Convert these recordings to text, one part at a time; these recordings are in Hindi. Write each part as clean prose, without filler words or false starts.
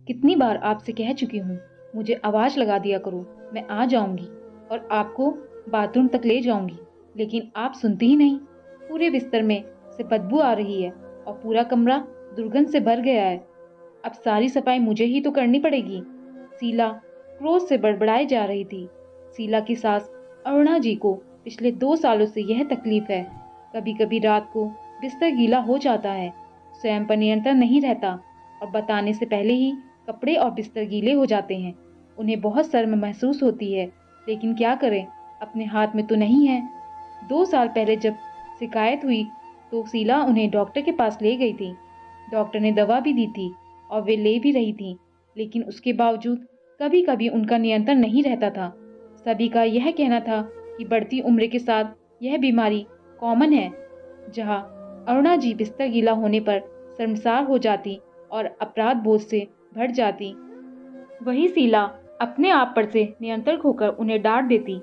कितनी बार आपसे कह चुकी हूँ, मुझे आवाज़ लगा दिया करो, मैं आ जाऊँगी और आपको बाथरूम तक ले जाऊँगी, लेकिन आप सुनती ही नहीं। पूरे बिस्तर में से बदबू आ रही है और पूरा कमरा दुर्गंध से भर गया है। अब सारी सफाई मुझे ही तो करनी पड़ेगी। शीला क्रोध से बड़बड़ाई जा रही थी। शीला की सास अरुणा जी को पिछले 2 सालों से यह तकलीफ है। कभी कभी रात को बिस्तर गीला हो जाता है, स्वयं पर नियंत्रण नहीं रहता और बताने से पहले ही कपड़े और बिस्तर गीले हो जाते हैं। उन्हें बहुत शर्म महसूस होती है, लेकिन क्या करें, अपने हाथ में तो नहीं है। 2 साल पहले जब शिकायत हुई तो शीला उन्हें डॉक्टर के पास ले गई थी। डॉक्टर ने दवा भी दी थी और वे ले भी रही थी, लेकिन उसके बावजूद कभी कभी उनका नियंत्रण नहीं रहता था। सभी का यह कहना था कि बढ़ती उम्र के साथ यह बीमारी कॉमन है। जहाँ अरुणा जी बिस्तर गीला होने पर शर्मसार हो जाती और अपराध बोध से भर जाती, वही शीला अपने आप पर से नियंत्रण खोकर उन्हें डांट देती।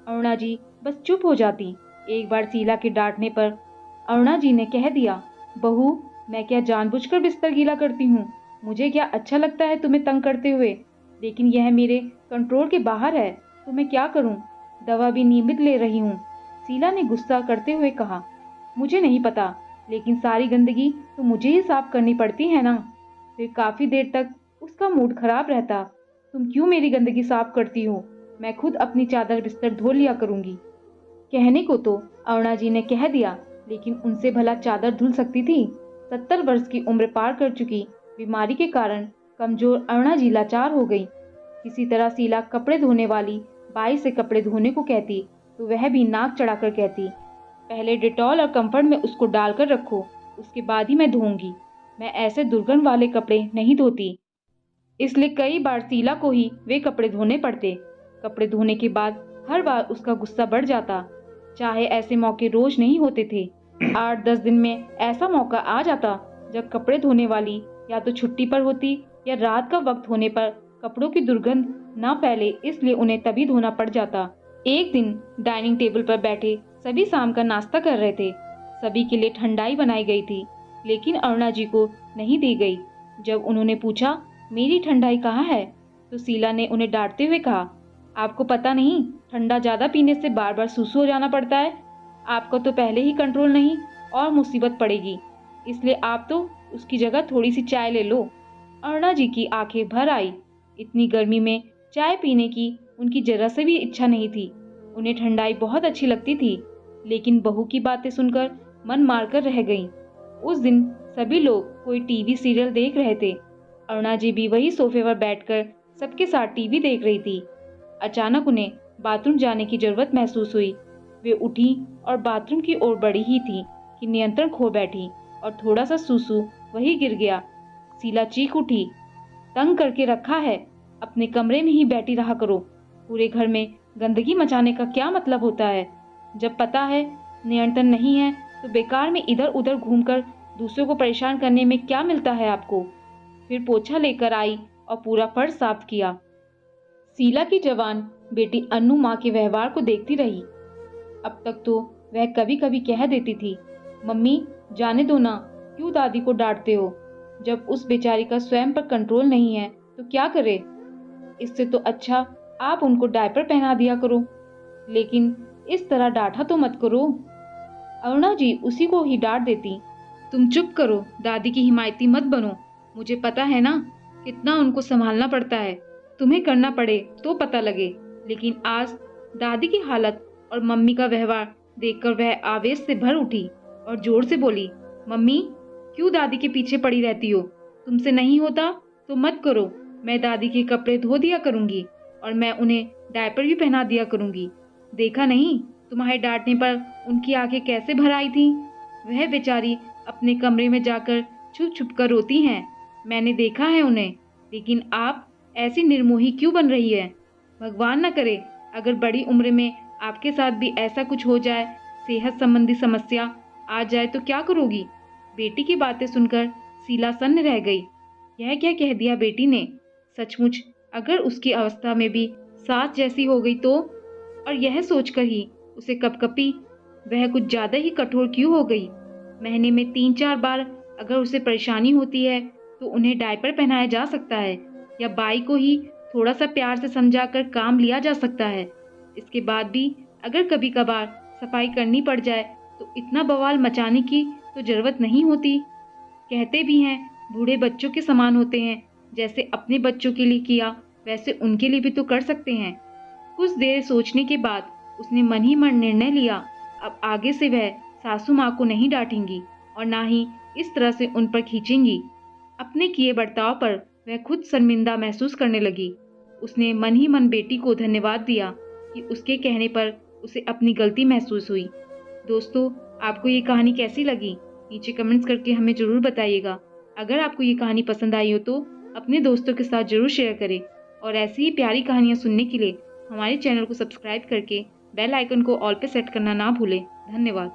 अरुणा जी बस चुप हो जाती। एक बार शीला के डांटने पर अरुणा जी ने कह दिया, बहू, मैं क्या जानबूझकर बिस्तर गीला करती हूँ? मुझे क्या अच्छा लगता है तुम्हें तंग करते हुए? लेकिन यह मेरे कंट्रोल के बाहर है, तो मैं क्या करूँ? दवा भी नियमित ले रही हूँ। शीला ने गुस्सा करते हुए कहा, मुझे नहीं पता, लेकिन सारी गंदगी तो मुझे ही साफ करनी पड़ती है ना। फिर काफी देर तक उसका मूड खराब रहता। तुम क्यों मेरी गंदगी साफ करती हो? मैं खुद अपनी चादर बिस्तर धो लिया करूंगी। कहने को तो अरुणा जी ने कह दिया, लेकिन उनसे भला चादर धुल सकती थी? 70 वर्ष की उम्र पार कर चुकी बीमारी के कारण कमजोर अरुणा जी लाचार हो गई। किसी तरह शीला कपड़े धोने वाली बाई से कपड़े धोने को कहती तो वह भी नाक चढ़ाकर कहती, पहले डिटॉल और कंफर्ट में उसको डालकर रखो, उसके बाद ही मैं धोऊंगी। मैं ऐसे दुर्गंध वाले कपड़े नहीं धोती। इसलिए कई बार शीला को ही वे कपड़े धोने पड़ते। कपड़े धोने के बाद हर बार उसका गुस्सा बढ़ जाता। चाहे ऐसे मौके रोज नहीं होते थे, 8-10 दिन में ऐसा मौका आ जाता जब कपड़े धोने वाली या तो छुट्टी पर होती या रात का वक्त होने पर कपड़ों की दुर्गंध न फैले, इसलिए उन्हें तभी धोना पड़ जाता। एक दिन डाइनिंग टेबल पर बैठे सभी शाम का नाश्ता कर रहे थे। सभी के लिए ठंडाई बनाई गई थी, लेकिन अरुणा जी को नहीं दी गई। जब उन्होंने पूछा, मेरी ठंडाई कहाँ है, तो शीला ने उन्हें डांटते हुए कहा, आपको पता नहीं, ठंडा ज्यादा पीने से बार बार सुसु हो जाना पड़ता है। आपको तो पहले ही कंट्रोल नहीं और मुसीबत पड़ेगी, इसलिए आप तो उसकी जगह थोड़ी सी चाय ले लो। अरुणा जी की आंखें भर आई। इतनी गर्मी में चाय पीने की उनकी जरा से भी इच्छा नहीं थी। उन्हें ठंडाई बहुत अच्छी लगती थी, लेकिन बहू की बातें सुनकर मन मारकर रह गईं। उस दिन सभी लोग कोई टीवी सीरियल देख रहे थे। अरुणा जी भी वही सोफे पर बैठकर सबके साथ टीवी देख रही थी। अचानक उन्हें बाथरूम जाने की जरूरत महसूस हुई। वे उठी और बाथरूम की ओर बढ़ी ही थी कि नियंत्रण खो बैठी और थोड़ा सा सूसू वही गिर गया। शीला चीख उठी, तंग करके रखा है, अपने कमरे में ही बैठी रहा करो। पूरे घर में गंदगी मचाने का क्या मतलब होता है? जब पता है नियंत्रण नहीं है तो बेकार में इधर उधर घूमकर दूसरों को परेशान करने में क्या मिलता है आपको? फिर पोछा लेकर आई और पूरा फर्श साफ किया। शीला की जवान बेटी अन्नू माँ के व्यवहार को देखती रही। अब तक तो वह कभी कभी कह देती थी, मम्मी जाने दो ना, क्यों दादी को डांटते हो? जब उस बेचारी का स्वयं पर कंट्रोल नहीं है तो क्या करे? इससे तो अच्छा आप उनको डायपर पहना दिया करो, लेकिन इस तरह डांटा तो मत करो। अरुणा जी उसी को ही डांट देती, तुम चुप करो, दादी की हिमायती मत बनो। मुझे पता है ना कितना उनको संभालना पड़ता है, तुम्हें करना पड़े तो पता लगे। लेकिन आज दादी की हालत और मम्मी का व्यवहार देखकर वह आवेश से भर उठी और जोर से बोली, मम्मी क्यों दादी के पीछे पड़ी रहती हो? तुमसे नहीं होता तो मत करो, मैं दादी के कपड़े धो दिया करूंगी और मैं उन्हें डायपर भी पहना दिया करूंगी। देखा नहीं तुम्हारे डांटने पर उनकी आंखें कैसे भर आई थी? वह बेचारी अपने कमरे में जाकर छुप छुप कर रोती हैं, मैंने देखा है उन्हें। लेकिन आप ऐसी निर्मोही क्यों बन रही है? भगवान न करे अगर बड़ी उम्र में आपके साथ भी ऐसा कुछ हो जाए, सेहत संबंधी समस्या आ जाए तो क्या करोगी? बेटी की बातें सुनकर शीला सन्न रह गई। यह क्या कह दिया बेटी ने? सचमुच अगर उसकी अवस्था में भी सास जैसी हो गई तो? और यह सोचकर ही उसे कपकपी, वह कुछ ज्यादा ही कठोर क्यों हो गई? महीने में 3-4 बार अगर उसे परेशानी होती है तो उन्हें डायपर पहनाया जा सकता है, या बाई को ही थोड़ा सा प्यार से समझाकर काम लिया जा सकता है। इसके बाद भी अगर कभी कभार सफाई करनी पड़ जाए तो इतना बवाल मचाने की तो जरूरत नहीं होती। कहते भी हैं बूढ़े बच्चों के समान होते हैं, जैसे अपने बच्चों के लिए किया वैसे उनके लिए भी तो कर सकते हैं। कुछ देर सोचने के बाद उसने मन ही मन निर्णय लिया, अब आगे से वह सासू माँ को नहीं डांटेंगी और ना ही इस तरह से उन पर खींचेंगी। अपने किए बर्ताव पर वह खुद शर्मिंदा महसूस करने लगी। उसने मन ही मन बेटी को धन्यवाद दिया कि उसके कहने पर उसे अपनी गलती महसूस हुई। दोस्तों, आपको ये कहानी कैसी लगी? नीचे कमेंट्स करके हमें ज़रूर बताइएगा। अगर आपको ये कहानी पसंद आई हो तो अपने दोस्तों के साथ ज़रूर शेयर करें और ऐसी ही प्यारी कहानियाँ सुनने के लिए हमारे चैनल को सब्सक्राइब करके बेल आइकन को ऑल पे सेट करना ना भूलें। धन्यवाद।